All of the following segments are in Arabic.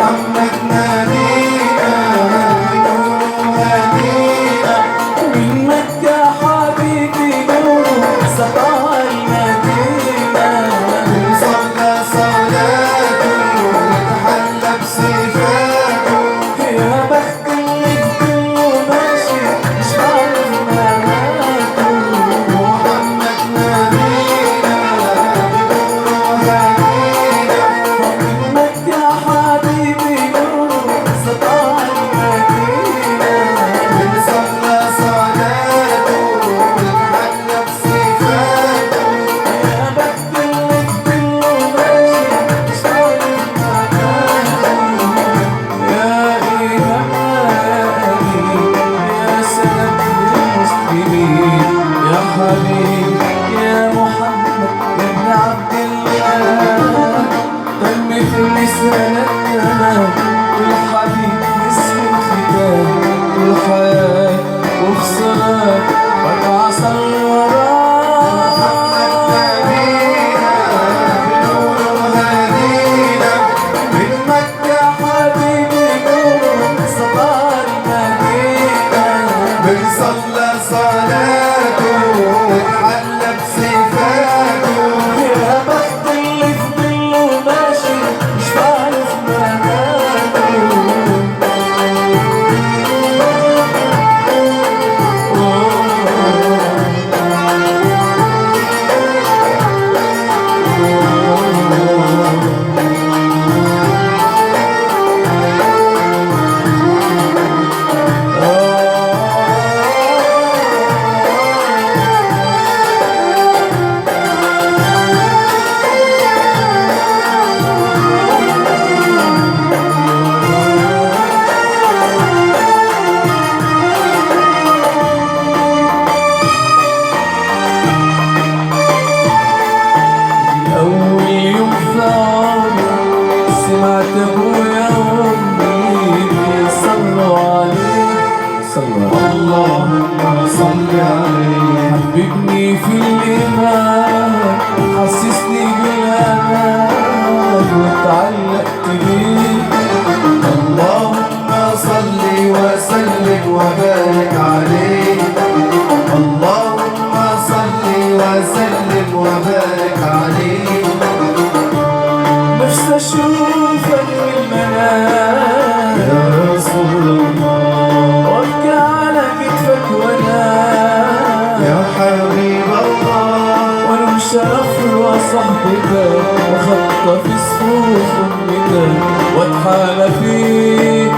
محمد نادينا بنور هدينا من مكة حبيبي نور سطع المدينة بنصلى صلاته ونتحلى بصفاته يا بخت اللي بكله ماشي مش عارف مماته محمد نادينا بنور هدينا من مكة حبيبي نور سطع المدينة بنصلى صلاته ونتحلى بصفاته يا بخت اللي بكله ماشي مش عارف مماته يا إلهي يا سند للمسلمين يا حبيبي يا محمد يا ابن عبد الله تمت رسالتنا والحبيب اسم الختام والحياة وفي صلاة وارجع صلي وراه محمد نبينا بنور هدينا من مكة حبيبي نور سطع المدينة بنصلى صلاته ونتحلى بصفاته يا بخت اللي في ظله ماشي مش عارف مماته أول يوم في عمري سمعت أبويا وأمي بيصلوا عليه اللهم صل عليه حببني في الإيمان حسسني بالأمان واتعلقت بيه اللهم صل وسلم وبارك عليه اللهم صل وسلم وبارك عليه نفسي اشوفك في المنام يا رسول الله وابكي على كتفك وانام يا حبيب الله وانمشي افرح صحبتك واخطف في صفوف امتك واتحالى فيك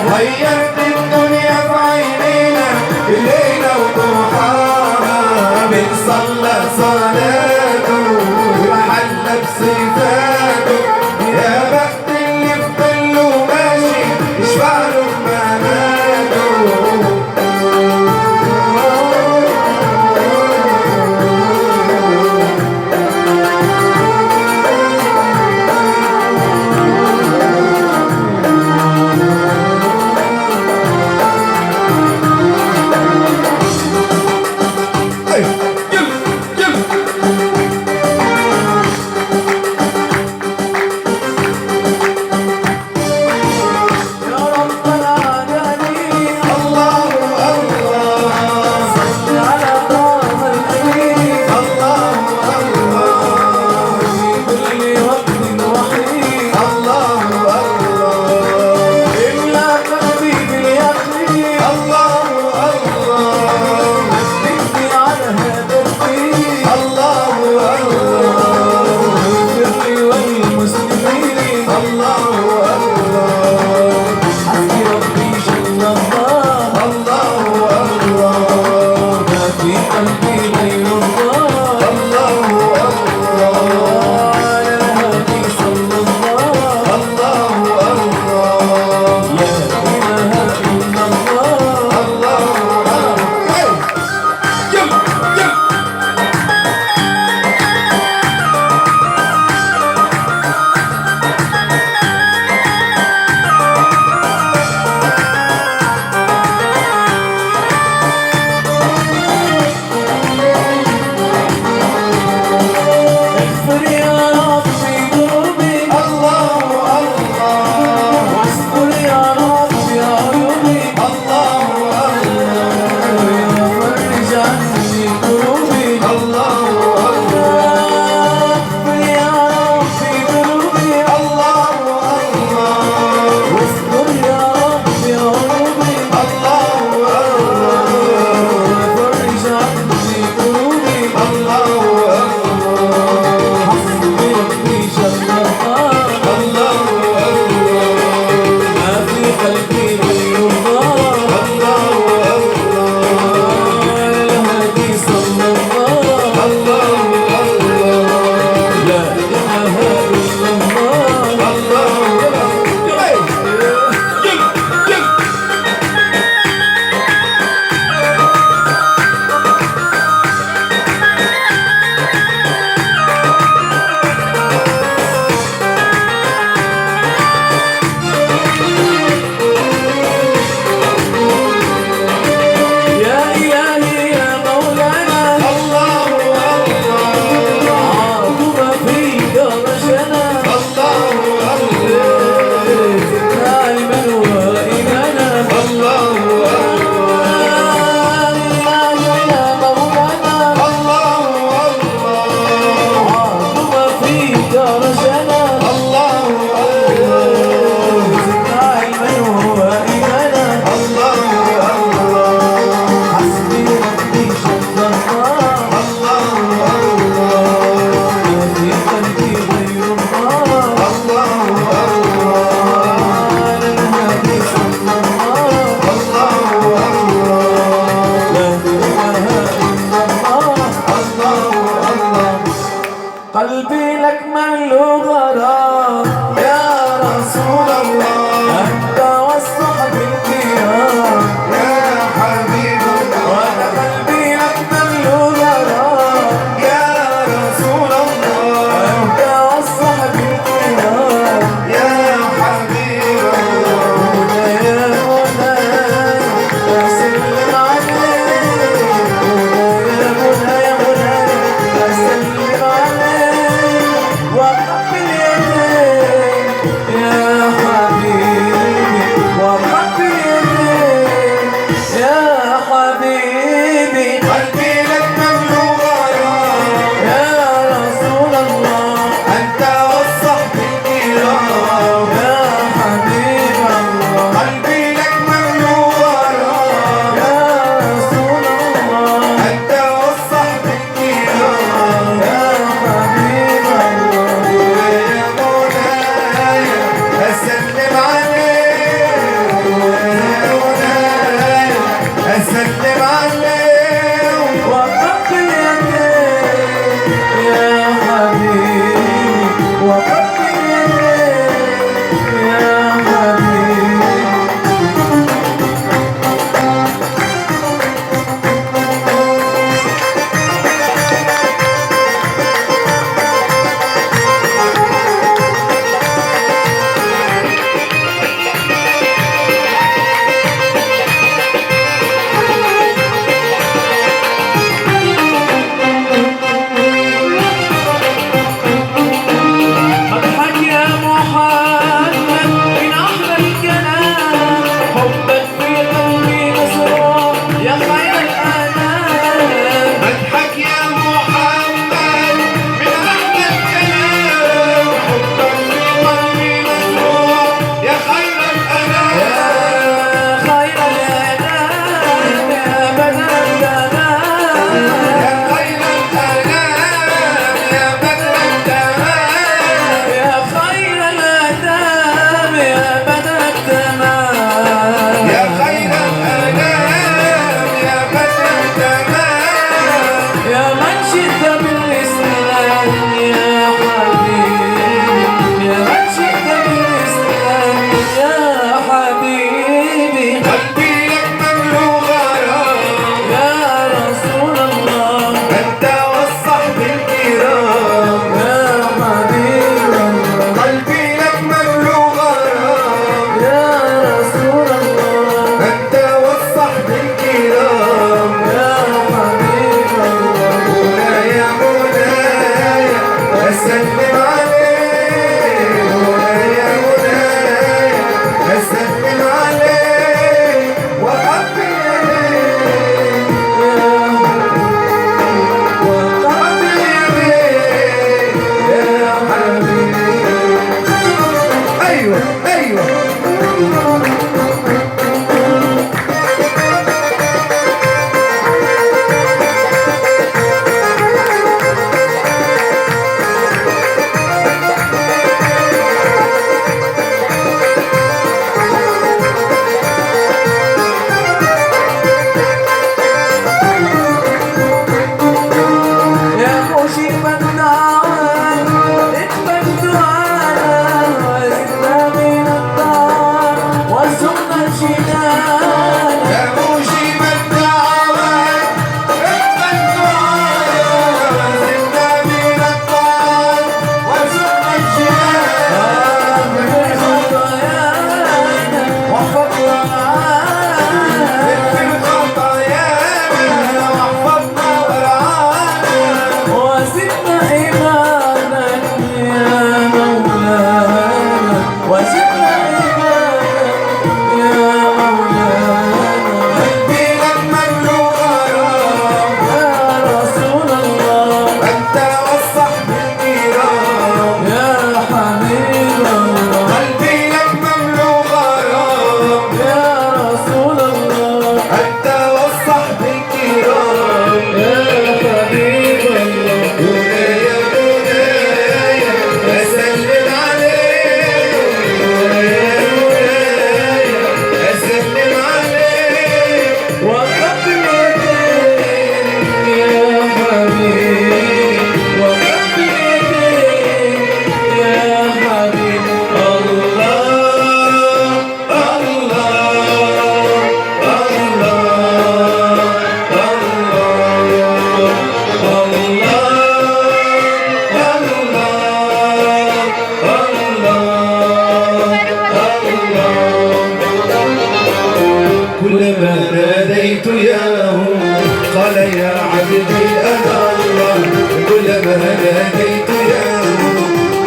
غيرت الدنيا في عينينا الليلة وضحاها بنصلى صلاته ومحلى بصفاته يا بخت اللي في ظله ماشي يشفع له في مماته قلبي لك مملو غرام يا رسول الله، أنت والصحب الكرام يا حبيب الله، وأنا قلبي لك مملو غرام يا رسول الله، أنت والصحب الكرام يا حبيب الله. يا منى أسلم عليك، يا منى يا منى أسلم عليك وقبل يديك يا حبيبي، وقبل يديك يا حبيبي. قلبي لك مملو غرام يا رسول الله، أنت والصحب الكرام يا حبيب الله. قلبي لك مملو غرام يا رسول الله، أنت والصحب الكرام يا حبيب الله. يا مولاي أسلم عليك، يا مولاي أسلم عليك وقبل يديك يا حبيبي، وقبل يديك يا حبيبي. مدحك يا محمد من أحلى الكلام، حبك في قلبي مزروع يا خير الأنام. مدحك يا محمد من أحلى الكلام، حبك في قلبي مزروع يا خير الأنام. يا خير الأنام يا بدر التمام، يا خير الأنام يا بدر التمام، يا خير الأنام يا بدر التمام، يا خير الأنام يا بدر التمام. يا من شئت بالإسلام يا حبيبي، يا من شئت بالإسلام يا حبيبي. قلبي لك مملو غرام يا رسول الله، أنت والصحب الكرام يا حبيب الله. قلبي لك مملو غرام يا رسول الله، أنت والصحب الكرام يا حبيب الله. يا مولاي أسلم عليك، يا مولاي أسلم عليك وقبل يديك يا وقبل يديك يا حبيبي. أيوه أيوه ناديت ياه قال يا عبدي أنا الله كلما ناديت ياه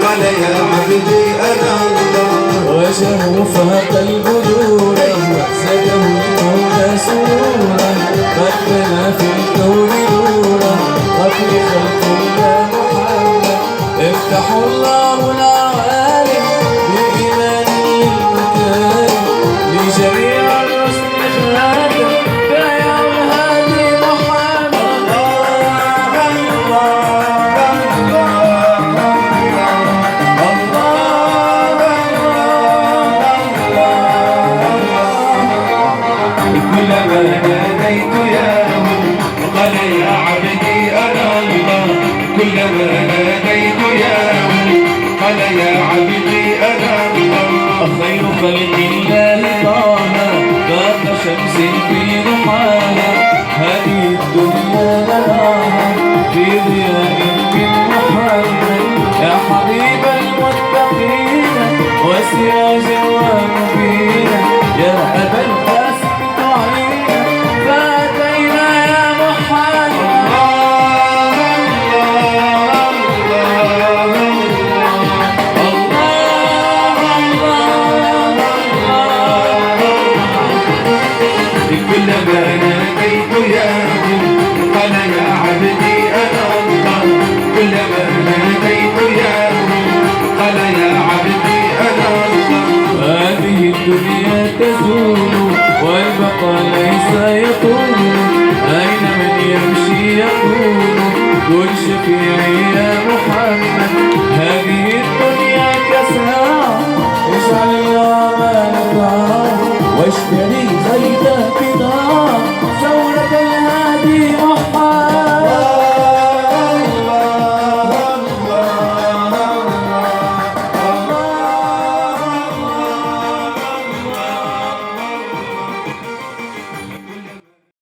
قال يا عبدي أنا الله وجهه فاق البدور زاده المولى سرورا ربنا في الكون نورا رب خلق يا محمد افتح الله العوالم بإيمان للمكارم لجميع الرسل خاتم بايع الهادي محمد كلما ناديت ياه قال يا عبدي أنا الله كلما ناديت ياه قال يا عبدي أنا الله خير خلق الله طه ذات شمس في ضحاها هذه الدنيا نراها في ضياء من محمد يا حبيب المتقين وسراجا ومبينا يا أبا القاسم دعينا فأتينا يا محمد كلما ناديت ياه قال يا عبدي أنا الله كلما ناديت ياه قال يا عبدي أنا الله هذه الدنيا تزول والبقاء ليس يطول أين من يمشي يقول كن شفيعي